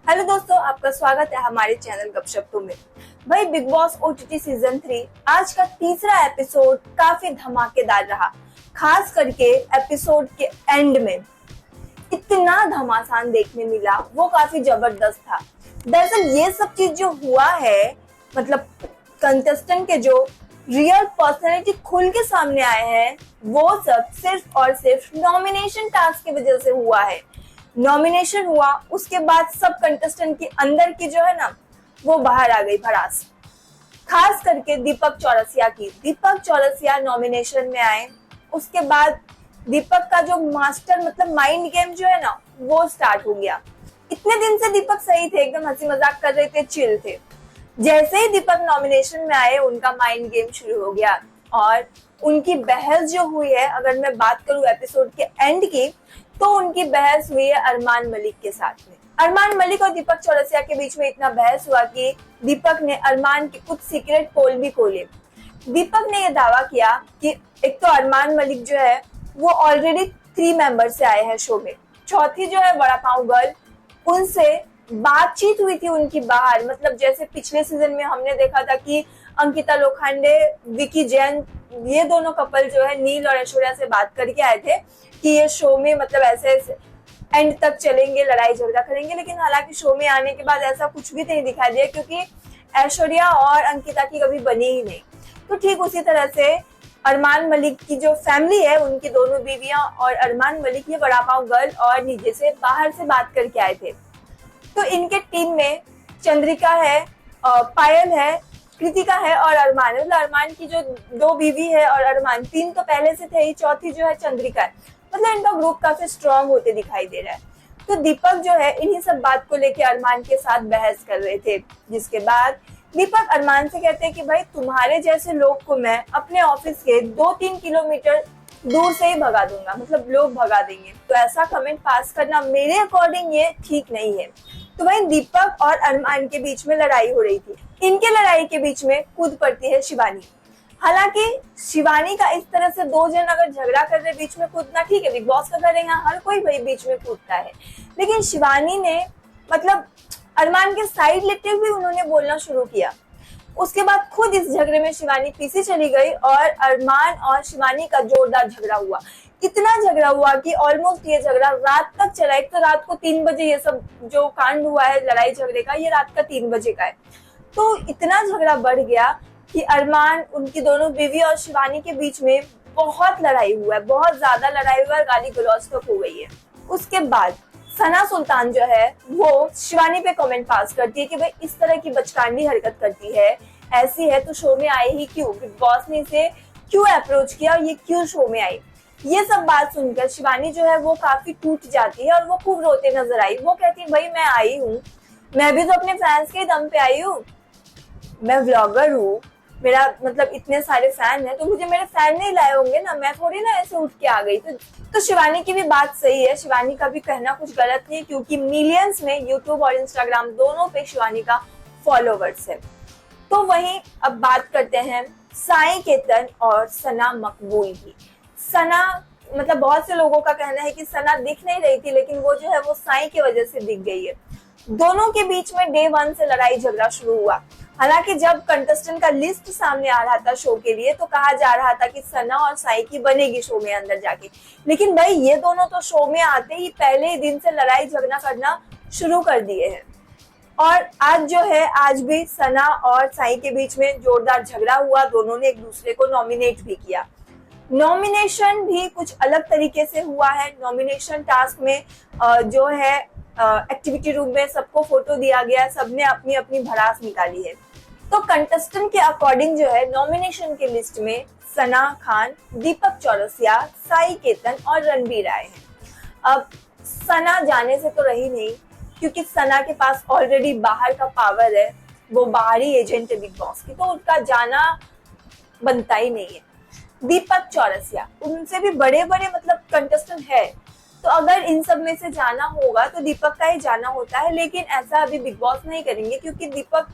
Hello दोस्तों, आपका स्वागत है हमारे चैनल गपशप में। भाई बिग बॉस ओटीटी सीजन 3 आज का तीसरा एपिसोड काफी धमाकेदार रहा। खास करके एपिसोड के एंड में इतना घमासान देखने मिला, वो काफी जबरदस्त था। दरअसल ये सब चीज जो हुआ है, मतलब कंटेस्टेंट के जो रियल पर्सनैलिटी खुल के सामने आए हैं, वो सब सिर्फ और सिर्फ नॉमिनेशन टास्क की वजह से हुआ है। नॉमिनेशन हुआ, उसके बाद सब कंटेस्टेंट के अंदर की जो है ना, वो बाहर आ गई भड़ास। खास करके दीपक चौरसिया नॉमिनेशन में आए। उसके बाद दीपक का जो मास्टर मतलब माइंड गेम जो है ना, वो स्टार्ट हो गया। इतने दिन से दीपक सही थे, एकदम हंसी मजाक कर रहे थे, चिल थे। जैसे ही दीपक नॉमिनेशन में आए, उनका माइंड गेम शुरू हो गया और उनकी बहस जो हुई है, अगर मैं बात करूं एपिसोड के एंड की, तो उनकी बहस हुई है अरमान मलिक के साथ में। अरमान मलिक और दीपक चौरसिया के बीच में इतना बहस हुआ कि दीपक ने अरमान के कुछ सीक्रेट पोल भी खोले। दीपक ने यह दावा किया कि एक तो अरमान मलिक जो है वो ऑलरेडी 3 मेंबर से आए हैं शो में। चौथी जो है वड़ा पाव गर्ल, उनसे बातचीत हुई थी उनकी बाहर। मतलब जैसे पिछले सीजन में हमने देखा था कि अंकिता लोखंडे, विकी जैन, ये दोनों कपल जो है नील और ऐश्वर्या से बात करके आए थे कि ये शो में मतलब ऐसे एंड तक चलेंगे, लड़ाई झगड़ा करेंगे। लेकिन हालांकि शो में आने के बाद ऐसा कुछ भी नहीं दिखाई दिया, क्योंकि ऐश्वर्या और अंकिता की कभी बनी ही नहीं। तो ठीक उसी तरह से अरमान मलिक की जो फैमिली है, उनकी दोनों बीवियां और अरमान मलिक, ये वड़ा पाव गर्ल और नीचे से बाहर से बात करके आए थे। तो इनके टीम में चंद्रिका है, पायल है, कृतिका है और अरमान है। मतलब अरमान की जो 2 बीवी है और अरमान 3 तो पहले से थे ही, चौथी जो है चंद्रिका है। मतलब इनका ग्रुप काफी स्ट्रांग होते दिखाई दे रहा है। तो दीपक जो है इन्हीं सब बात को लेके अरमान के साथ बहस कर रहे थे, जिसके बाद दीपक अरमान से कहते हैं कि भाई तुम्हारे जैसे लोग को मैं अपने ऑफिस के 2-3 किलोमीटर दूर से ही भगा दूंगा, मतलब लोग भगा देंगे। तो ऐसा कमेंट पास करना मेरे अकॉर्डिंग ये ठीक नहीं है। तो वहीं दीपक और अरमान के बीच में लड़ाई हो रही थी। इनके लड़ाई के बीच में कूद पड़ती है शिवानी। हालांकि शिवानी का इस तरह से 2 जन अगर झगड़ा कर रहे बीच में कूदना ठीक है, बिग बॉस का घर है, यहाँ हर कोई भाई बीच में कूदता है। लेकिन शिवानी ने मतलब अरमान के साइड लेते हुए उन्होंने बोलना शुरू किया। उसके बाद खुद इस झगड़े में शिवानी पीछे चली गई और अरमान और शिवानी का जोरदार झगड़ा हुआ। इतना झगड़ा हुआ कि ऑलमोस्ट ये झगड़ा रात तक चला। एक तो रात को 3 बजे ये सब जो कांड हुआ है लड़ाई झगड़े का, ये रात का 3 बजे का है। तो इतना झगड़ा बढ़ गया कि अरमान, उनकी दोनों बीवी और शिवानी के बीच में बहुत लड़ाई हुआ है, बहुत ज्यादा लड़ाई हुआ है, गाली गलौज तक हो गई है। उसके बाद सना सुल्तान जो है वो शिवानी पे कमेंट पास करती है कि भाई इस तरह की बचकानी हरकत करती है, ऐसी है तो शो में आई ही क्यों, बिग बॉस ने इसे क्यों अप्रोच किया, ये क्यों शो में आई। ये सब बात सुनकर शिवानी जो है वो काफी टूट जाती है और वो खूब रोते नजर आई। वो कहती है भाई मैं आई हूँ, मैं भी तो अपने फैंस के दम पे आई हूँ, मैं व्लॉगर हूँ, मेरा मतलब इतने सारे फैन हैं, तो मुझे मेरे फैन नहीं लाए होंगे ना, मैं थोड़ी ना ऐसे उठ के आ गई। तो शिवानी की भी बात सही है, शिवानी का भी कहना कुछ गलत नहीं, क्योंकि मिलियंस में यूट्यूब और इंस्टाग्राम दोनों पे शिवानी का फॉलोवर्स है। तो वहीं अब बात करते हैं साई केतन और सना मकबूल की। सना मतलब बहुत से लोगों का कहना है कि सना दिख नहीं रही थी, लेकिन वो जो है वो साई की वजह से दिख गई है। दोनों के बीच में डे 1 से लड़ाई झगड़ा शुरू हुआ। हालांकि जब कंटेस्टेंट का लिस्ट सामने आ रहा था शो के लिए, तो कहा जा रहा था कि सना और साई की बनेगी शो में अंदर जाके। लेकिन भाई ये दोनों तो शो में आते ही पहले ही दिन से लड़ाई झगड़ा करना शुरू कर दिए हैं। और आज जो है, आज भी सना और साई के बीच में जोरदार झगड़ा हुआ। दोनों ने एक दूसरे को नॉमिनेट भी किया। नॉमिनेशन भी कुछ अलग तरीके से हुआ है। नॉमिनेशन टास्क में जो है एक्टिविटी रूम में सबको फोटो दिया गया, सबने अपनी अपनी भड़ास निकाली है। तो कंटेस्टेंट के अकॉर्डिंग जो है नॉमिनेशन के लिस्ट में सना खान, दीपक चौरसिया, साई केतन और रणबीर आए हैं। अब सना जाने से तो रही नहीं, क्योंकि सना के पास ऑलरेडी बाहर का पावर है, वो बाहरी एजेंट है बिग बॉस की, तो उनका जाना बनता ही नहीं है। दीपक चौरसिया, उनसे भी बड़े बड़े मतलब कंटेस्टेंट है, तो अगर इन सब में से जाना होगा तो दीपक का ही जाना होता है। लेकिन ऐसा अभी बिग बॉस नहीं करेंगे, क्योंकि दीपक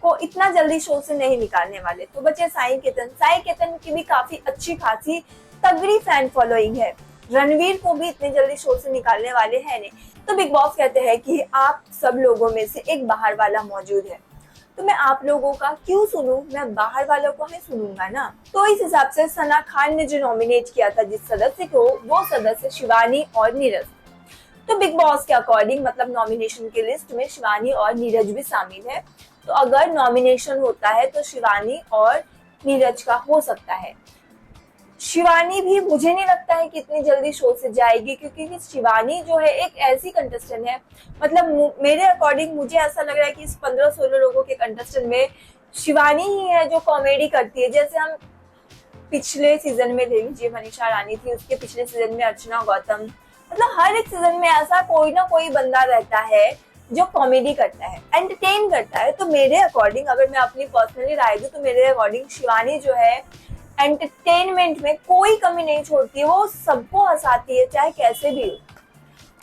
को इतना जल्दी शो से नहीं निकालने वाले। तो बचे साई केतन की भी काफी अच्छी खासी तगड़ी फैन फॉलोइंग है। रणवीर को भी इतनी जल्दी शो से निकालने वाले हैं नहीं। तो बिग बॉस कहते हैं कि आप सब लोगों में से एक बाहर वाला मौजूद है, तो मैं आप लोगों का क्यों सुनूं, मैं बाहर वालों को ही सुनूंगा ना। तो इस हिसाब से सना खान ने जो नॉमिनेट किया था जिस सदस्य को, वो सदस्य शिवानी और नीरज। तो बिग बॉस के अकॉर्डिंग मतलब नॉमिनेशन की लिस्ट में शिवानी और नीरज भी शामिल है। तो अगर नॉमिनेशन होता है तो शिवानी और नीरज का हो सकता है। शिवानी भी मुझे नहीं लगता है कि इतनी जल्दी शो से जाएगी, क्योंकि शिवानी जो है एक ऐसी कंटेस्टेंट है, मतलब मेरे अकॉर्डिंग मुझे ऐसा लग रहा है कि इस 15-16 लोगों के कंटेस्टेंट में शिवानी ही है जो कॉमेडी करती है। जैसे हम पिछले सीजन में ले लीजिए मनीषा रानी थी, उसके पिछले सीजन में अर्चना गौतम, मतलब हर एक सीजन में ऐसा कोई ना कोई बंदा रहता है जो कॉमेडी करता है, एंटरटेन करता है। तो मेरे अकॉर्डिंग अगर मैं अपनी पर्सनली राय दूं तो मेरे अकॉर्डिंग शिवानी जो है एंटरटेनमेंट में कोई कमी नहीं छोड़ती है, वो सबको हंसाती है चाहे कैसे भी हो।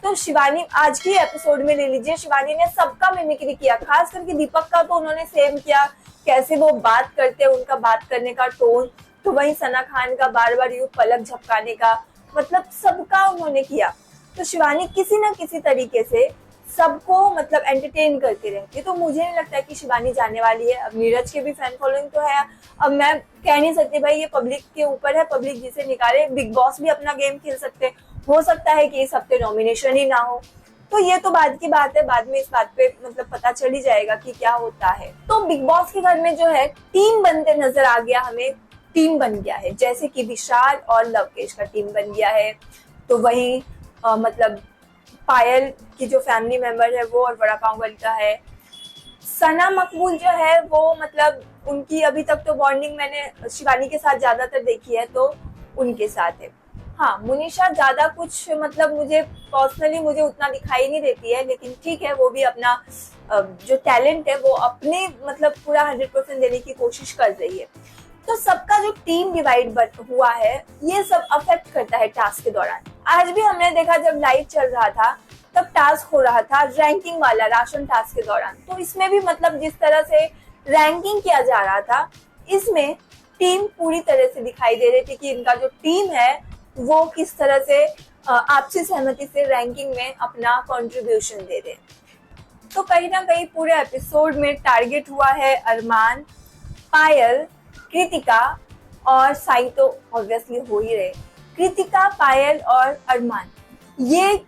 तो शिवानी आज की एपिसोड में ले लीजिए, शिवानी ने सबका मिमिक्री किया, खास करके दीपक का तो उन्होंने सेम किया, कैसे वो बात करते हैं, उनका बात करने का टोन। तो वहीं सना खान का बार बार यूं पलक झपकाने का, मतलब सबका उन्होंने किया। तो शिवानी किसी ना किसी तरीके से सबको मतलब एंटरटेन करती रहती है। तो मुझे नहीं लगता है कि शिवानी जाने वाली है। अब नीरज के भी फैन फॉलोइंग तो है, अब मैं कह नहीं सकती भाई ये पब्लिक के ऊपर है, पब्लिक जिसे निकाले। बिग बॉस भी अपना गेम खेल सकते, हो सकता है कि इस हफ्ते नॉमिनेशन ही ना हो। तो ये तो बाद की बात है, बाद में इस बात पे मतलब पता चल ही जाएगा कि क्या होता है। तो बिग बॉस के घर में जो है टीम बनते नजर आ गया, हमें टीम बन गया है, जैसे कि विशाल और लवकेश का टीम बन गया है। तो वही मतलब पायल की जो फैमिली मेंबर है वो और वड़ा पाव वाली का है। सना मकबूल जो है वो मतलब उनकी अभी तक तो बॉन्डिंग मैंने शिवानी के साथ ज्यादातर देखी है, तो उनके साथ है। हाँ, मुनीषा ज्यादा कुछ मतलब मुझे पर्सनली मुझे उतना दिखाई नहीं देती है, लेकिन ठीक है, वो भी अपना जो टैलेंट है वो अपने मतलब पूरा 100% देने की कोशिश कर रही है। तो सबका जो टीम डिवाइड हुआ है ये सब अफेक्ट करता है टास्क के दौरान। आज भी हमने देखा जब लाइव चल रहा था तब टास्क हो रहा था रैंकिंग वाला राशन टास्क के दौरान। तो इसमें भी मतलब जिस तरह से रैंकिंग किया जा रहा था, इसमें टीम पूरी तरह से दिखाई दे रही थी कि इनका जो टीम है वो किस तरह से आपसी सहमति से रैंकिंग में अपना कंट्रीब्यूशन दे रहे। तो कहीं ना कहीं पूरे एपिसोड में टारगेट हुआ है अरमान, पायल, कृतिका और साई तो ऑब्वियसली हो ही रहे। कृतिका, पायल और अरमान ये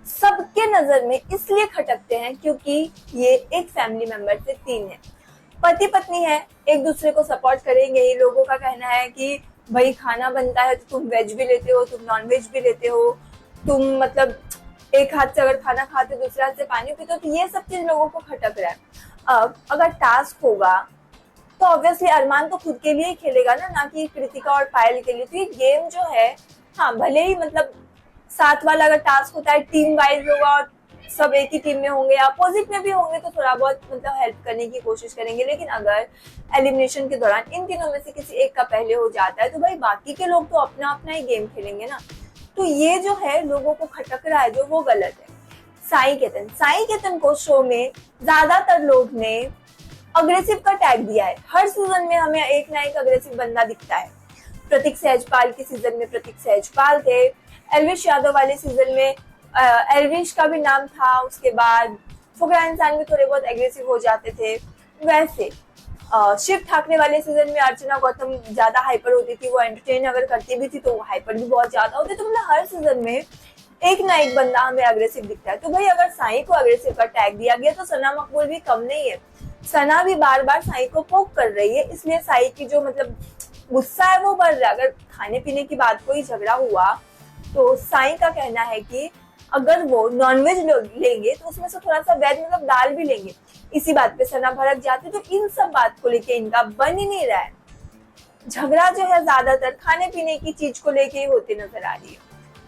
सबके नजर में इसलिए खटकते हैं क्योंकि ये एक फैमिली मेंबर से 3 है, पति पत्नी है, एक दूसरे को सपोर्ट करेंगे। ये लोगों का कहना है कि भाई खाना बनता है तो तुम वेज भी लेते हो, तुम नॉन वेज भी लेते हो, तुम मतलब एक हाथ से अगर खाना खाते दूसरे हाथ से पानी पीते हो। तो ये सब चीज लोगों को खटक रहा है। अब अगर टास्क होगा तो ऑब्वियसली अरमान तो खुद के लिए ही खेलेगा ना कि कृतिका और पायल के लिए। तो ये गेम जो है, हाँ भले ही मतलब साथ वाला अगर टास्क होता है टीम वाइज होगा और सब एक ही टीम में होंगे, अपोजिट में भी होंगे तो थोड़ा बहुत मतलब हेल्प करने की कोशिश करेंगे। लेकिन अगर एलिमिनेशन के दौरान इन तीनों में से किसी एक का पहले हो जाता है तो भाई बाकी के लोग तो अपना अपना ही गेम खेलेंगे ना। तो ये जो है लोगों को खटक रहा है जो वो गलत है। साई केतन को शो में ज्यादातर लोग ने अग्रेसिव का टैग दिया है। हर सीजन में हमें एक ना एक अग्रेसिव बंदा दिखता है। प्रतीक सहजपाल के सीजन में प्रतीक सहजपाल थे, एल्विश यादव वाले सीजन में एल्विश का भी नाम था, उसके बाद फुकरा इंसान भी थोड़े बहुत एग्रेसिव हो जाते थे। वैसे शिव ठाकरे वाले सीजन में अर्चना गौतम ज्यादा हाइपर होती थी, वो एंटरटेन अगर करती भी थी तो हाइपर भी बहुत ज्यादा होते। तो मतलब हर सीजन में एक ना एक बंदा हमें अग्रेसिव दिखता है। तो भाई अगर साई को अग्रेसिव का टैग दिया गया तो सना मकबूल भी कम नहीं है। सना भी बार बार साई को पोक कर रही है, इसलिए साई की जो मतलब गुस्सा है वो बढ़ रहा है। अगर खाने पीने की बात कोई झगड़ा हुआ तो साई का कहना है कि अगर वो नॉनवेज लेंगे तो उसमें से थोड़ा सा वेज मतलब दाल भी लेंगे। इसी बात पे सना भड़क जाती है। तो इन सब बात को लेके इनका बन ही नहीं रहा है। झगड़ा जो है ज्यादातर खाने पीने की चीज को लेके ही होते नजर आ रही है।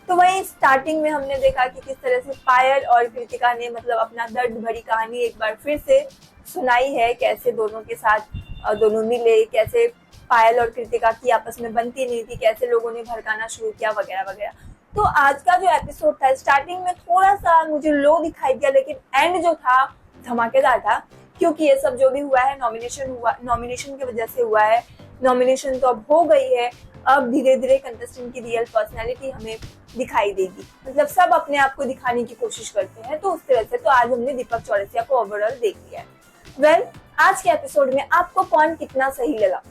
तो वही स्टार्टिंग में हमने देखा कि किस तरह से पायल और कृतिका ने मतलब अपना दर्द भरी कहानी एक बार फिर से सुनाई है, कैसे दोनों के साथ दोनों मिले, कैसे पायल और कृतिका की आपस में बनती नहीं थी, कैसे लोगों ने भड़काना शुरू किया वगैरह वगैरह। तो आज का जो एपिसोड था स्टार्टिंग में थोड़ा सा मुझे लो दिखाई दिया, लेकिन एंड जो था धमाकेदार था। क्योंकि ये सब जो भी हुआ है नॉमिनेशन की वजह से हुआ है। नॉमिनेशन तो अब हो गई है, अब धीरे धीरे कंटेस्टेंट की रियल पर्सनैलिटी हमें दिखाई देगी। मतलब सब अपने आप को दिखाने की कोशिश करते हैं, तो उस तरह से तो आज हमने दीपक चौरसिया को ओवरऑल देख लिया है। आज के एपिसोड में आपको कौन कितना सही लगा,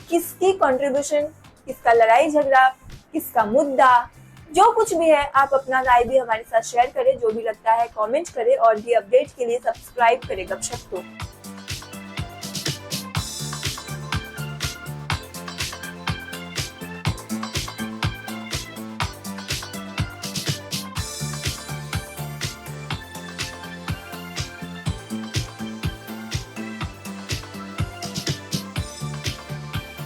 किसकी कंट्रीब्यूशन, किसका लड़ाई झगड़ा, किसका मुद्दा, जो कुछ भी है आप अपना राय भी हमारे साथ शेयर करें। जो भी लगता है कमेंट करें और भी अपडेट के लिए सब्सक्राइब करें गपशप को।